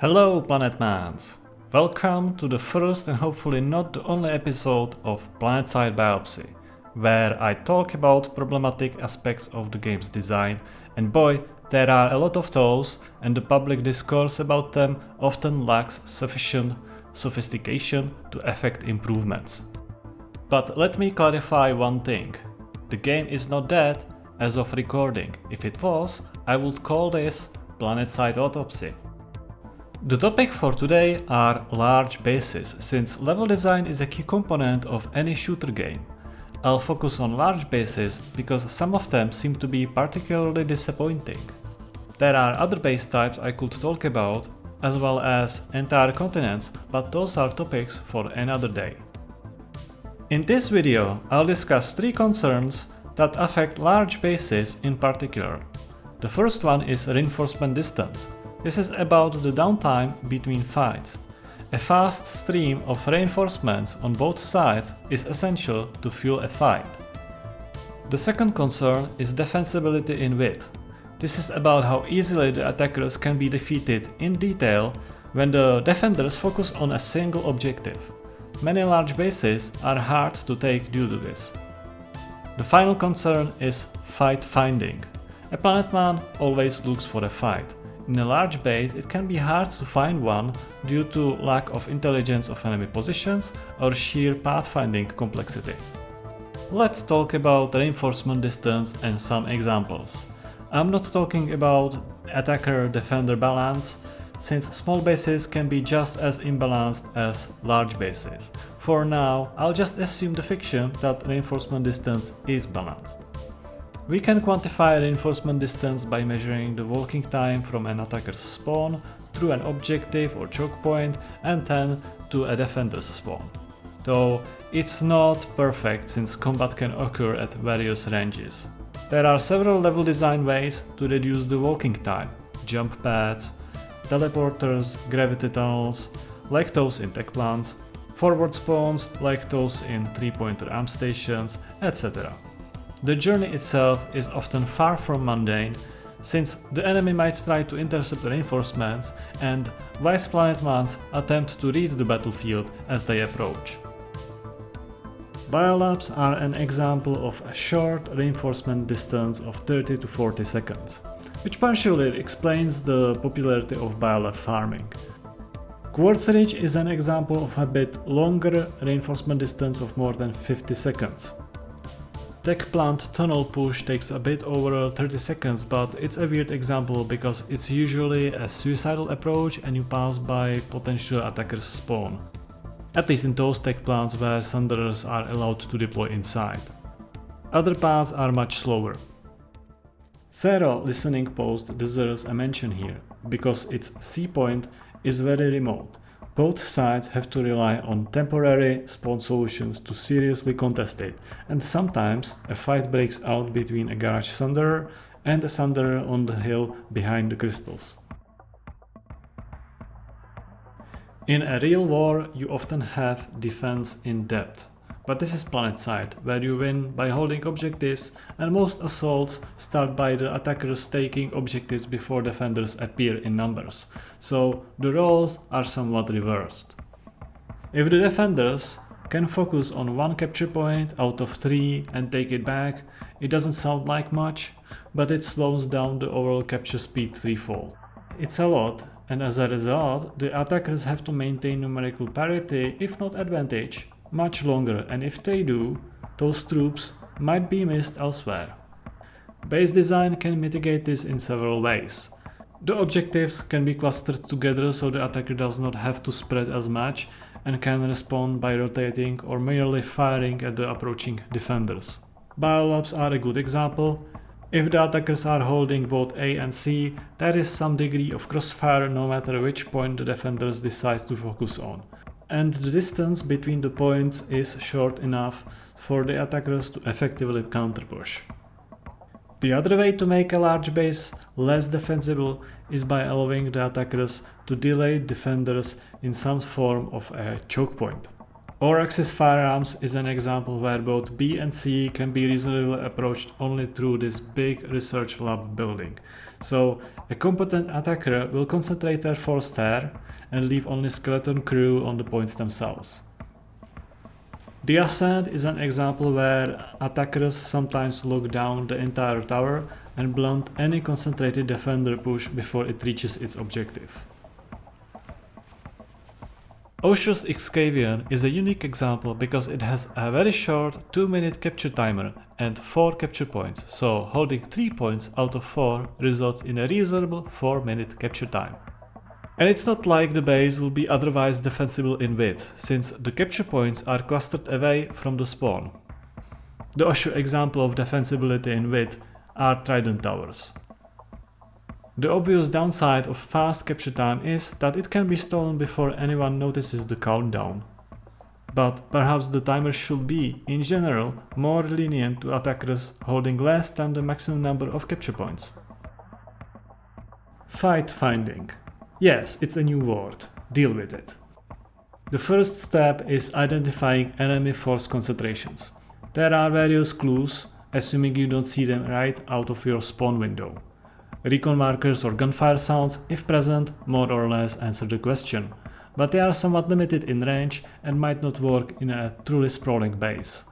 Hello Planetmans! Welcome to the first and hopefully not the only episode of Planetside Biopsy, where I talk about problematic aspects of the game's design, and boy, there are a lot of those, and the public discourse about them often lacks sufficient sophistication to effect improvements. But let me clarify one thing. The game is not dead as of recording. If it was, I would call this Planetside Autopsy. The topic for today are large bases, since level design is a key component of any shooter game. I'll focus on large bases because some of them seem to be particularly disappointing. There are other base types I could talk about, as well as entire continents, but those are topics for another day. In this video, I'll discuss three concerns that affect large bases in particular. The first one is reinforcement distance. This is about the downtime between fights. A fast stream of reinforcements on both sides is essential to fuel a fight. The second concern is defensibility in width. This is about how easily the attackers can be defeated in detail when the defenders focus on a single objective. Many large bases are hard to take due to this. The final concern is fight finding. A Planetman always looks for a fight. In a large base, it can be hard to find one due to lack of intelligence of enemy positions or sheer pathfinding complexity. Let's talk about reinforcement distance and some examples. I'm not talking about attacker-defender balance, since small bases can be just as imbalanced as large bases. For now, I'll just assume the fiction that reinforcement distance is balanced. We can quantify reinforcement distance by measuring the walking time from an attacker's spawn through an objective or choke point and then to a defender's spawn. Though it's not perfect since combat can occur at various ranges. There are several level design ways to reduce the walking time: jump pads, teleporters, gravity tunnels, like those in tech plants, forward spawns like those in 3-pointer amp stations, etc. The journey itself is often far from mundane, since the enemy might try to intercept reinforcements and wise Planetmans attempt to read the battlefield as they approach. Biolabs are an example of a short reinforcement distance of 30 to 40 seconds, which partially explains the popularity of biolab farming. Quartz Ridge is an example of a bit longer reinforcement distance of more than 50 seconds. Tech plant tunnel push takes a bit over 30 seconds, but it's a weird example because it's usually a suicidal approach and you pass by potential attacker's spawn. At least in those tech plants where Sunderers are allowed to deploy inside. Other paths are much slower. Zero listening post deserves a mention here, because its C point is very remote. Both sides have to rely on temporary spawn solutions to seriously contest it, and sometimes a fight breaks out between a garage Sunderer and a Sunderer on the hill behind the crystals. In a real war, you often have defense in depth. But this is Planetside, where you win by holding objectives, and most assaults start by the attackers taking objectives before defenders appear in numbers, so the roles are somewhat reversed. If the defenders can focus on one capture point out of 3 and take it back, it doesn't sound like much, but it slows down the overall capture speed threefold. It's a lot, and as a result, the attackers have to maintain numerical parity, if not advantage, much longer, and if they do, those troops might be missed elsewhere. Base design can mitigate this in several ways. The objectives can be clustered together so the attacker does not have to spread as much and can respond by rotating or merely firing at the approaching defenders. Biolabs are a good example. If the attackers are holding both A and C, there is some degree of crossfire no matter which point the defenders decide to focus on. And the distance between the points is short enough for the attackers to effectively counterpush. The other way to make a large base less defensible is by allowing the attackers to delay defenders in some form of a choke point. Or Axis firearms is an example where both B and C can be reasonably approached only through this big research lab building. So a competent attacker will concentrate their force there and leave only skeleton crew on the points themselves. The Ascent is an example where attackers sometimes lock down the entire tower and blunt any concentrated defender push before it reaches its objective. Osher's Excavian is a unique example because it has a very short 2-minute capture timer and 4 capture points, so holding 3 points out of 4 results in a reasonable 4-minute capture time. And it's not like the base will be otherwise defensible in width, since the capture points are clustered away from the spawn. The Osher example of defensibility in width are Trident towers. The obvious downside of fast capture time is that it can be stolen before anyone notices the countdown. But perhaps the timer should be, in general, more lenient to attackers holding less than the maximum number of capture points. Fight finding. Yes, it's a new word. Deal with it. The first step is identifying enemy force concentrations. There are various clues, assuming you don't see them right out of your spawn window. Recon markers or gunfire sounds, if present, more or less answer the question, but they are somewhat limited in range and might not work in a truly sprawling base.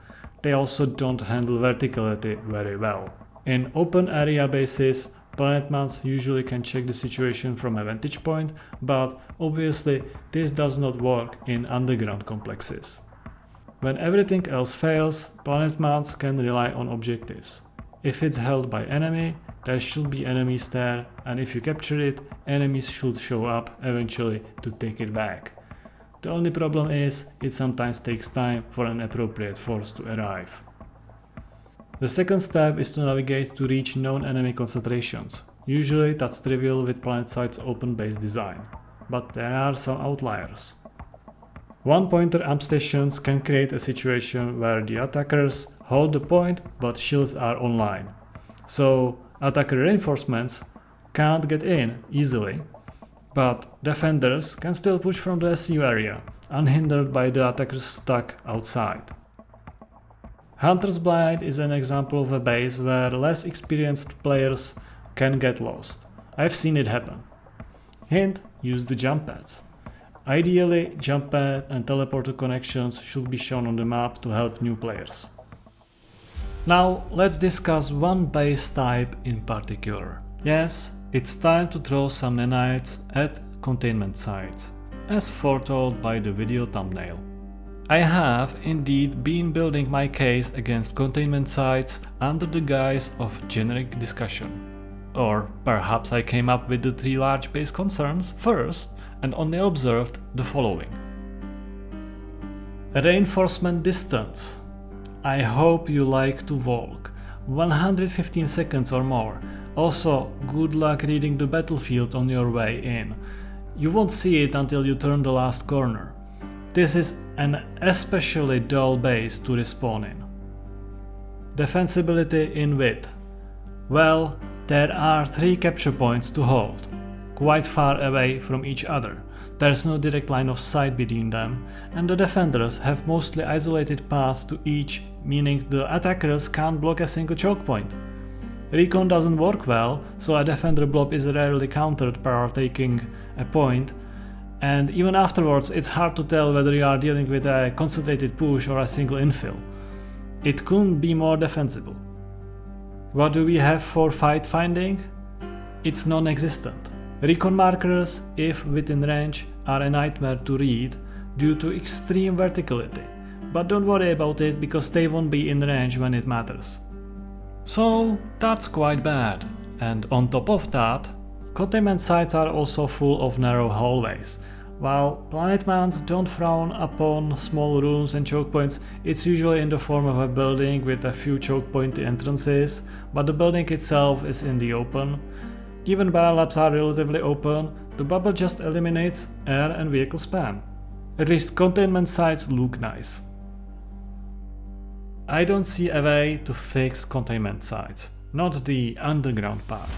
They also don't handle verticality very well. In open area bases, planet mounts usually can check the situation from a vantage point, but obviously this does not work in underground complexes. When everything else fails, planet mounts can rely on objectives. If it's held by enemy, there should be enemies there, and if you capture it, enemies should show up eventually to take it back. The only problem is, it sometimes takes time for an appropriate force to arrive. The second step is to navigate to reach known enemy concentrations. Usually that's trivial with Planetside's open base design, but there are some outliers. One-pointer amp stations can create a situation where the attackers hold the point but shields are online. So attacker reinforcements can't get in easily, but defenders can still push from the SU area, unhindered by the attackers stuck outside. Hunter's Blind is an example of a base where less experienced players can get lost. I've seen it happen. Hint: use the jump pads. Ideally, jump pad and teleporter connections should be shown on the map to help new players. Now let's discuss one base type in particular. Yes, it's time to throw some nanites at Containment Sites, as foretold by the video thumbnail. I have indeed been building my case against Containment Sites under the guise of generic discussion. Or perhaps I came up with the 3 large base concerns first and only observed the following. Reinforcement distance. I hope you like to walk. 115 seconds or more. Also, good luck reading the battlefield on your way in. You won't see it until you turn the last corner. This is an especially dull base to respawn in. Defensibility in width. Well, there are 3 capture points to hold, quite far away from each other. There's no direct line of sight between them, and the defenders have mostly isolated paths to each, meaning the attackers can't block a single choke point. Recon doesn't work well, so a defender blob is rarely countered per taking a point, and even afterwards it's hard to tell whether you are dealing with a concentrated push or a single infill. It couldn't be more defensible. What do we have for fight finding? It's non-existent. Recon markers, if within range, are a nightmare to read due to extreme verticality, but don't worry about it because they won't be in range when it matters. So that's quite bad, and on top of that, containment sites are also full of narrow hallways. While planet mounts don't frown upon small rooms and choke points, it's usually in the form of a building with a few choke point entrances, but the building itself is in the open. Given biolabs are relatively open, the bubble just eliminates air and vehicle spam. At least containment sites look nice. I don't see a way to fix containment sites, not the underground part.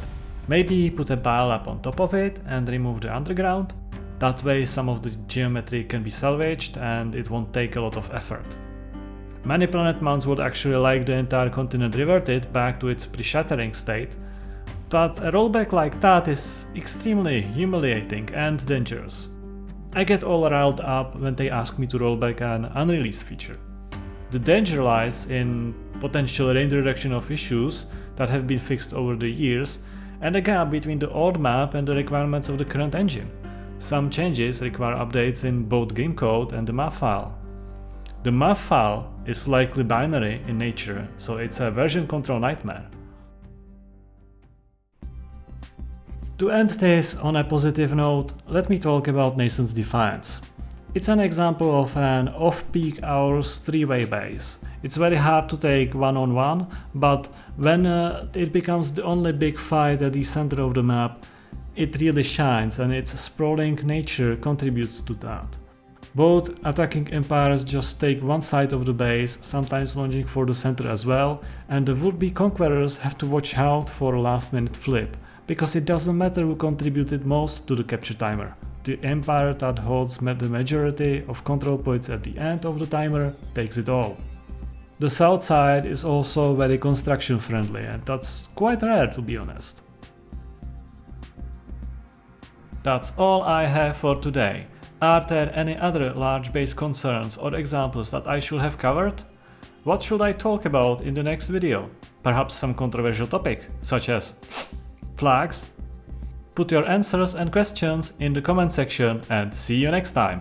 Maybe put a biolab on top of it and remove the underground? That way some of the geometry can be salvaged and it won't take a lot of effort. Many planet mounts would actually like the entire continent reverted back to its pre-shattering state, but a rollback like that is extremely humiliating and dangerous. I get all riled up when they ask me to roll back an unreleased feature. The danger lies in potential reintroduction of issues that have been fixed over the years and a gap between the old map and the requirements of the current engine. Some changes require updates in both game code and the map file. The map file is likely binary in nature, so it's a version control nightmare. To end this on a positive note, let me talk about Nason's Defiance. It's an example of an off-peak hours three-way base. It's very hard to take one-on-one, but when it becomes the only big fight at the center of the map, it really shines and its sprawling nature contributes to that. Both attacking empires just take one side of the base, sometimes launching for the center as well, and the would-be conquerors have to watch out for a last-minute flip, because it doesn't matter who contributed most to the capture timer. The empire that holds the majority of control points at the end of the timer takes it all. The south side is also very construction friendly, and that's quite rare, to be honest. That's all I have for today. Are there any other large base concerns or examples that I should have covered? What should I talk about in the next video? Perhaps some controversial topic, such as flags? Put your answers and questions in the comment section and see you next time!